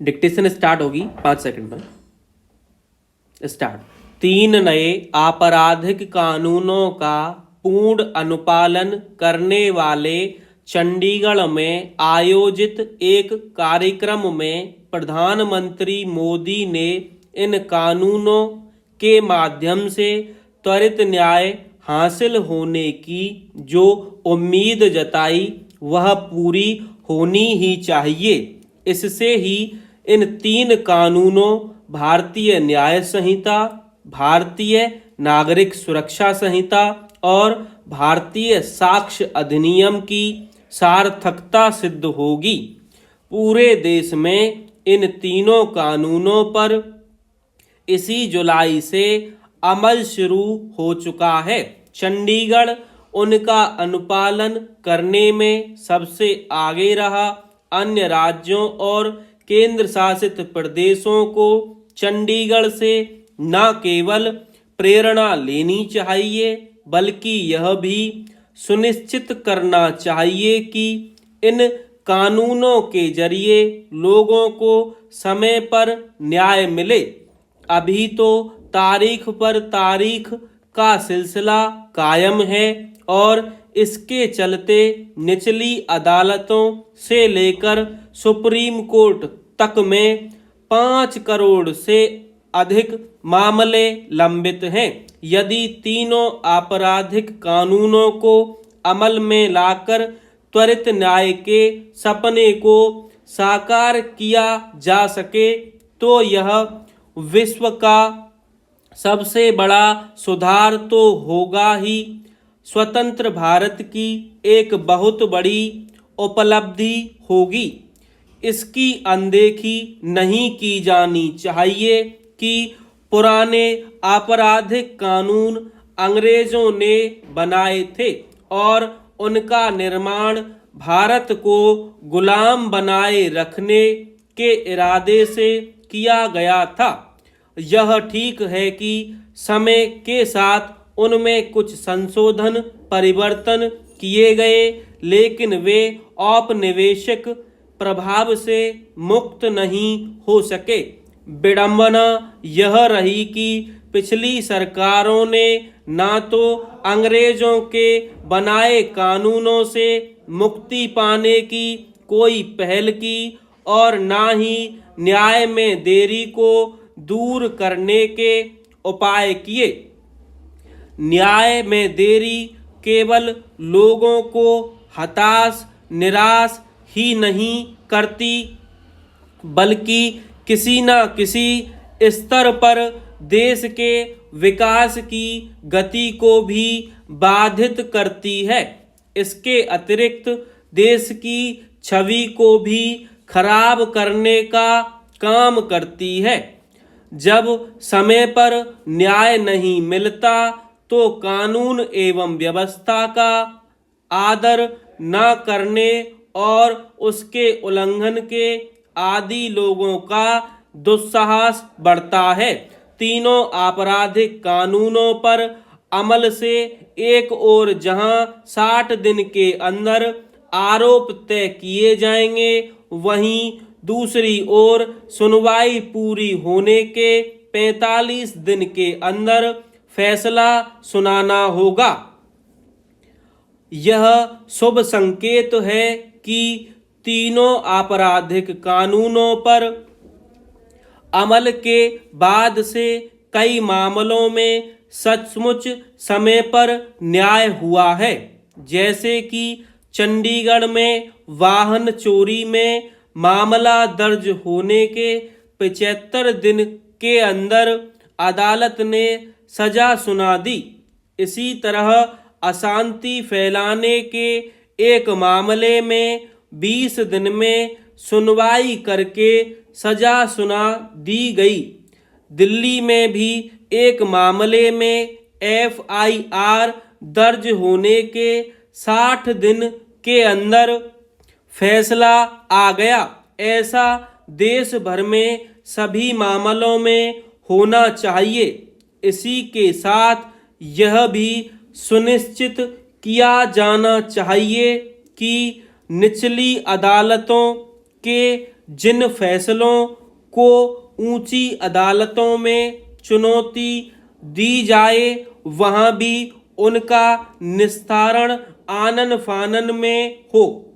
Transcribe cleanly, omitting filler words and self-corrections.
Dictation start होगी 5 second में। Start. 3 नए आपराधिक कानूनों का पूर्ण अनुपालन करने वाले चंडीगढ़ में आयोजित एक कार्यक्रम में प्रधानमंत्री मोदी ने इन कानूनों के माध्यम से त्वरित न्याय हासिल होने की जो उम्मीद जताई वह पूरी होनी ही चाहिए। इससे ही इन 3 कानूनों भारतीय न्याय संहिता, भारतीय नागरिक सुरक्षा संहिता और भारतीय साक्ष्य अधिनियम की सार्थकता सिद्ध होगी। पूरे देश में इन तीनों कानूनों पर इसी जुलाई से अमल शुरू हो चुका है। चंडीगढ़ उनका अनुपालन करने में सबसे आगे रहा। अन्य राज्यों और केंद्र शासित प्रदेशों को चंडीगढ़ से न केवल प्रेरणा लेनी चाहिए बल्कि यह भी सुनिश्चित करना चाहिए कि इन कानूनों के जरिए लोगों को समय पर न्याय मिले। अभी तो तारीख पर तारीख का सिलसिला कायम है और इसके चलते निचली अदालतों से लेकर सुप्रीम कोर्ट तक में 5 करोड़ से अधिक मामले लंबित हैं। यदि तीनों आपराधिक कानूनों को अमल में लाकर त्वरित न्याय के सपने को साकार किया जा सके तो यह विश्व का सबसे बड़ा सुधार तो होगा ही, स्वतंत्र भारत की एक बहुत बड़ी उपलब्धि होगी। इसकी अनदेखी नहीं की जानी चाहिए कि पुराने आपराधिक कानून अंग्रेजों ने बनाए थे और उनका निर्माण भारत को गुलाम बनाए रखने के इरादे से किया गया था। यह ठीक है कि समय के साथ उनमें कुछ संशोधन परिवर्तन किए गए, लेकिन वे औपनिवेशिक प्रभाव से मुक्त नहीं हो सके। विडंबना यह रही कि पिछली सरकारों ने ना तो अंग्रेजों के बनाए कानूनों से मुक्ति पाने की कोई पहल की और ना ही न्याय में देरी को दूर करने के उपाय किए। न्याय में देरी केवल लोगों को हताश निराश ही नहीं करती बल्कि किसी न किसी स्तर पर देश के विकास की गति को भी बाधित करती है। इसके अतिरिक्त देश की छवि को भी खराब करने का काम करती है। जब समय पर न्याय नहीं मिलता तो कानून एवं व्यवस्था का आदर न करने और उसके उल्लंघन के आदि लोगों का दुस्साहस बढ़ता है। तीनों आपराधिक कानूनों पर अमल से एक ओर जहां 60 दिन के अंदर आरोप तय किए जाएंगे, वहीं दूसरी ओर सुनवाई पूरी होने के 45 दिन के अंदर फैसला सुनाना होगा। यह शुभ संकेत है कि तीनों आपराधिक कानूनों पर अमल के बाद से कई मामलों में सचमुच समय पर न्याय हुआ है। जैसे कि चंडीगढ़ में वाहन चोरी में मामला दर्ज होने के 75 दिन के अंदर अदालत ने सजा सुना दी। इसी तरह अशांति फैलाने के एक मामले में 20 दिन में सुनवाई करके सजा सुना दी गई। दिल्ली में भी एक मामले में FIR दर्ज होने के 60 दिन के अंदर फैसला आ गया। ऐसा देश भर में सभी मामलों में होना चाहिए। इसी के साथ यह भी सुनिश्चित किया जाना चाहिए कि निचली अदालतों के जिन फैसलों को ऊंची अदालतों में चुनौती दी जाए वहां भी उनका निस्तारण आनन फानन में हो।